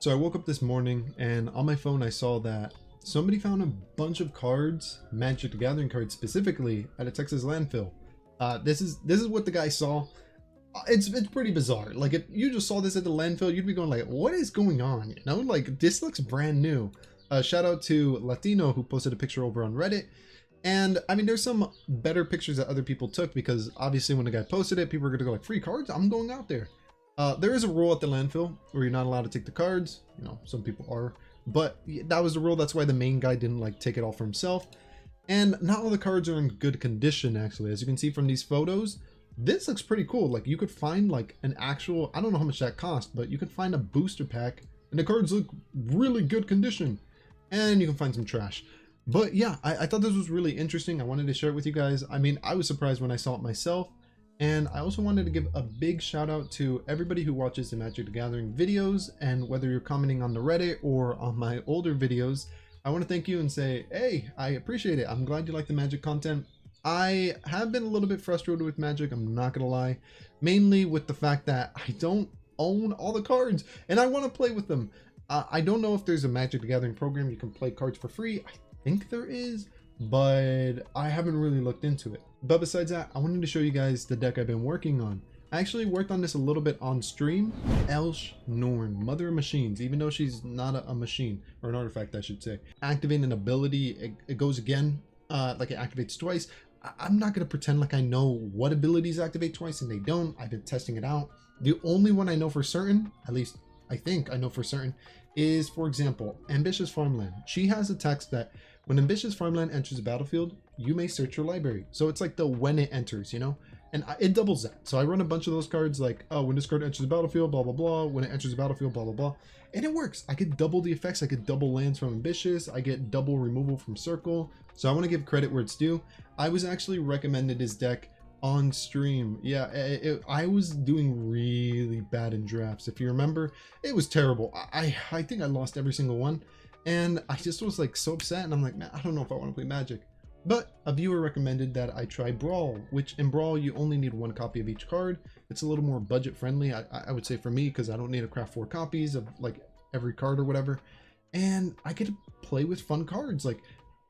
So I woke up this morning and on my phone I saw that somebody found a bunch of cards, Magic the Gathering cards specifically, at a Texas landfill. This is what the guy saw. It's pretty bizarre. Like if you just saw this at the landfill, you'd be going like, what is going on? You know, like this looks brand new. Shout out to Latino who posted a picture over on Reddit. And I mean, there's some better pictures that other people took because obviously when the guy posted it, people are gonna go like, free cards? I'm going out there. There is a rule at the landfill where you're not allowed to take the cards. You know, some people are, but that was the rule. That's why the main guy didn't like take it all for himself. And not all the cards are in good condition, actually. As you can see from these photos, this looks pretty cool. Like you could find like an actual, I don't know how much that cost, but you could find a booster pack and the cards look really good condition, and you can find some trash. But yeah, I thought this was really interesting. I wanted to share it with you guys. I mean, I was surprised when I saw it myself. And I also wanted to give a big shout out to everybody who watches the Magic the Gathering videos, and whether you're commenting on the Reddit or on my older videos, I want to thank you and say, hey, I appreciate it. I'm glad you like the Magic content. I have been a little bit frustrated with Magic, I'm not gonna lie, mainly with the fact that I don't own all the cards and I want to play with them. I don't know if there's a Magic the Gathering program you can play cards for free. I think there is, but I haven't really looked into it. But besides that, I wanted to show you guys the deck I've been working on. I actually worked on this a little bit on stream. Elesh Norn, Mother of Machines, even though she's not a machine, or an artifact I should say. Activate an ability, it goes again, like it activates twice. I'm not going to pretend like I know what abilities activate twice, and they don't. I've been testing it out. The only one I know for certain, at least I think I know for certain, is, for example, Ambitious Farmland. She has a text that when Ambitious Farmland enters the battlefield, you may search your library. So it's like the when it enters, you know, and it doubles that. So I run a bunch of those cards like, oh, when this card enters the battlefield, blah, blah, blah. When it enters the battlefield, blah, blah, blah. And it works. I get double the effects. I get double lands from Ambitious. I get double removal from Circle. So I want to give credit where it's due. I was actually recommended this deck on stream. Yeah, I was doing really bad in drafts. If you remember, it was terrible. I think I lost every single one. And I just was like so upset, and I'm like, man, I don't know if I want to play Magic. But a viewer recommended that I try Brawl, which in Brawl you only need one copy of each card. It's a little more budget friendly, I would say, for me, because I don't need to craft 4 copies of like every card or whatever. And I get to play with fun cards. Like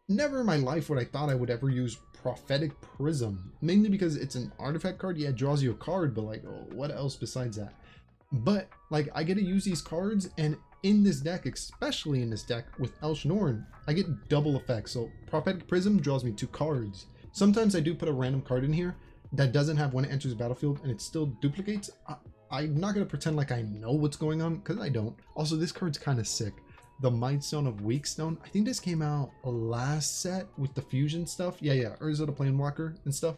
never in my life would I thought I would ever use Prophetic Prism, mainly because it's an artifact card. Yeah, it draws you a card, but like, oh, what else besides that? But like I get to use these cards, and in this deck, especially in this deck with Elesh Norn, I get double effects. So Prophetic Prism draws me 2 cards. Sometimes I do put a random card in here that doesn't have when it enters the battlefield and it still duplicates. I'm not going to pretend like I know what's going on, because I don't. Also, this card's kind of sick. The Mightstone of Weakstone. I think this came out last set with the fusion stuff. Yeah, Urza the Planewalker and stuff.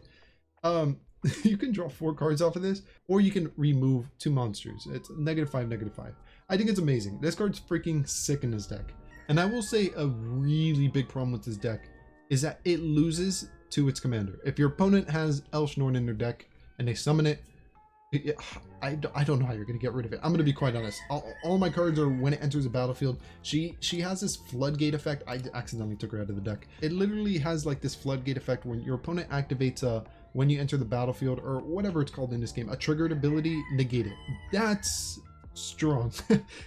You can draw 4 cards off of this, or you can remove 2 monsters. It's -5, -5. I think it's amazing. This card's freaking sick in this deck. And I will say a really big problem with this deck is that it loses to its commander. If your opponent has Elesh Norn in their deck and they summon it, I don't know how you're going to get rid of it. I'm going to be quite honest. All my cards are when it enters the battlefield. She has this floodgate effect. I accidentally took her out of the deck. It literally has like this floodgate effect when your opponent activates when you enter the battlefield, or whatever it's called in this game, a triggered ability, negate it. That's strong,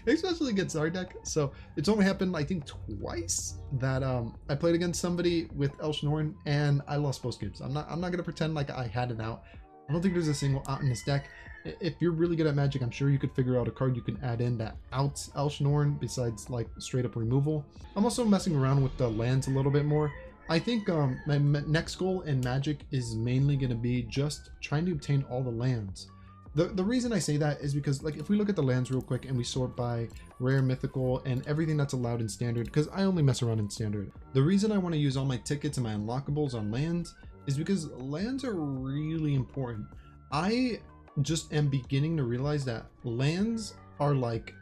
especially against our deck. So it's only happened, I think, twice that I played against somebody with Elesh Norn and I lost both games. I'm not going to pretend like I had it out. I don't think there's a single out in this deck. If you're really good at Magic, I'm sure you could figure out a card you can add in that outs Elesh Norn besides like straight up removal. I'm also messing around with the lands a little bit more. I think my next goal in Magic is mainly going to be just trying to obtain all the lands. The reason I say that is because, like, if we look at the lands real quick and we sort by rare, mythical, and everything that's allowed in standard, because I only mess around in standard. The reason I want to use all my tickets and my unlockables on lands is because lands are really important. I just am beginning to realize that lands are like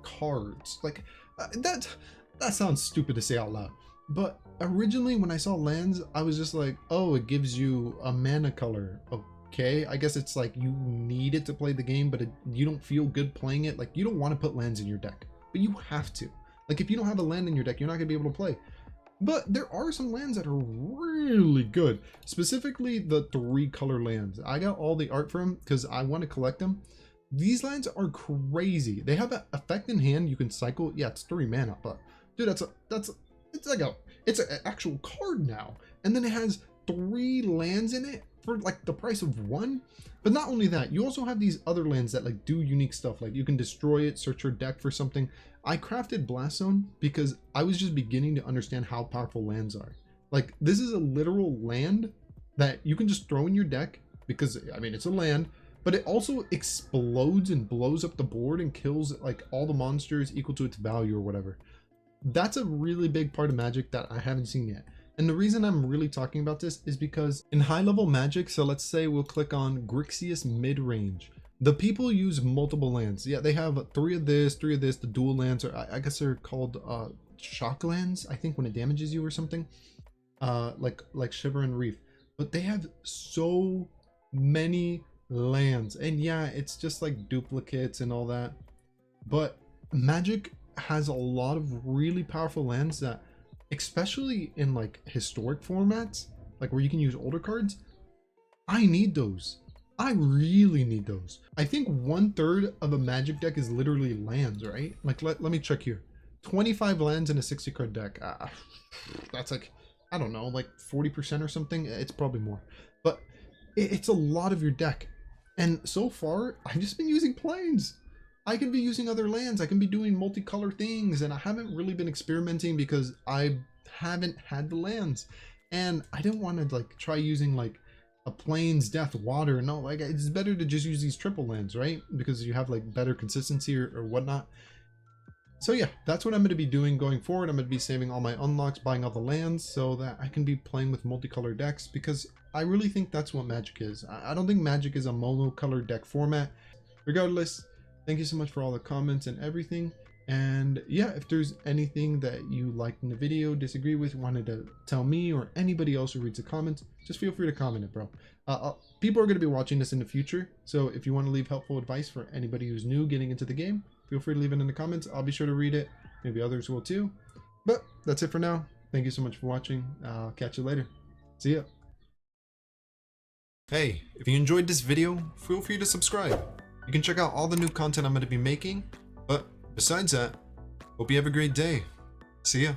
cards. Like that sounds stupid to say out loud, but originally when I saw lands, I was just like, oh, it gives you a mana color. Okay, I guess it's like you need it to play the game, but you don't feel good playing it. Like you don't want to put lands in your deck, but you have to. Like if you don't have a land in your deck, you're not gonna be able to play. But there are some lands that are really good, specifically the 3 color lands. I got all the art for them because I want to collect them. These lands are crazy. They have an effect in hand. You can cycle. Yeah, it's 3 mana, but dude, it's an actual card now. And then it has 3 lands in it for like the price of 1. But not only that, you also have these other lands that like do unique stuff. Like you can destroy it, search your deck for something. I crafted Blast Zone because I was just beginning to understand how powerful lands are. Like this is a literal land that you can just throw in your deck because I mean it's a land, but it also explodes and blows up the board and kills like all the monsters equal to its value or whatever. That's a really big part of Magic that I haven't seen yet. And the reason I'm really talking about this is because in high level Magic, so let's say we'll click on Grixis mid-range. The people use multiple lands. Yeah, they have 3 of this, 3 of this, the dual lands, or I guess they're called shock lands, I think, when it damages you or something. Like Shiver and Reef. But they have so many lands. And yeah, it's just like duplicates and all that. But Magic has a lot of really powerful lands that, especially in like historic formats, like where you can use older cards, I need those. I really need those. I think 1/3 of a Magic deck is literally lands, right? Like let me check here. 25 lands in a 60 card deck. That's like, I don't know, like 40% or something. It's probably more, but it's a lot of your deck. And so far I've just been using planes. I can be using other lands. I can be doing multicolor things, and I haven't really been experimenting because I haven't had the lands, and I didn't want to like try using like a plains, death, water. No, like it's better to just use these triple lands, right? Because you have like better consistency or whatnot. So yeah, that's what I'm going to be doing going forward. I'm going to be saving all my unlocks, buying all the lands so that I can be playing with multicolor decks, because I really think that's what Magic is. I don't think Magic is a monocolor deck format. Regardless, thank you so much for all the comments and everything. And yeah, if there's anything that you liked in the video, disagree with, wanted to tell me or anybody else who reads the comments, just feel free to comment it, bro. People are going to be watching this in the future, so if you want to leave helpful advice for anybody who's new getting into the game, feel free to leave it in the comments. I'll be sure to read it. Maybe others will too. But that's it for now. Thank you so much for watching. I'll catch you later. See ya. Hey, if you enjoyed this video, feel free to subscribe. You can check out all the new content I'm going to be making. But besides that, hope you have a great day. See ya.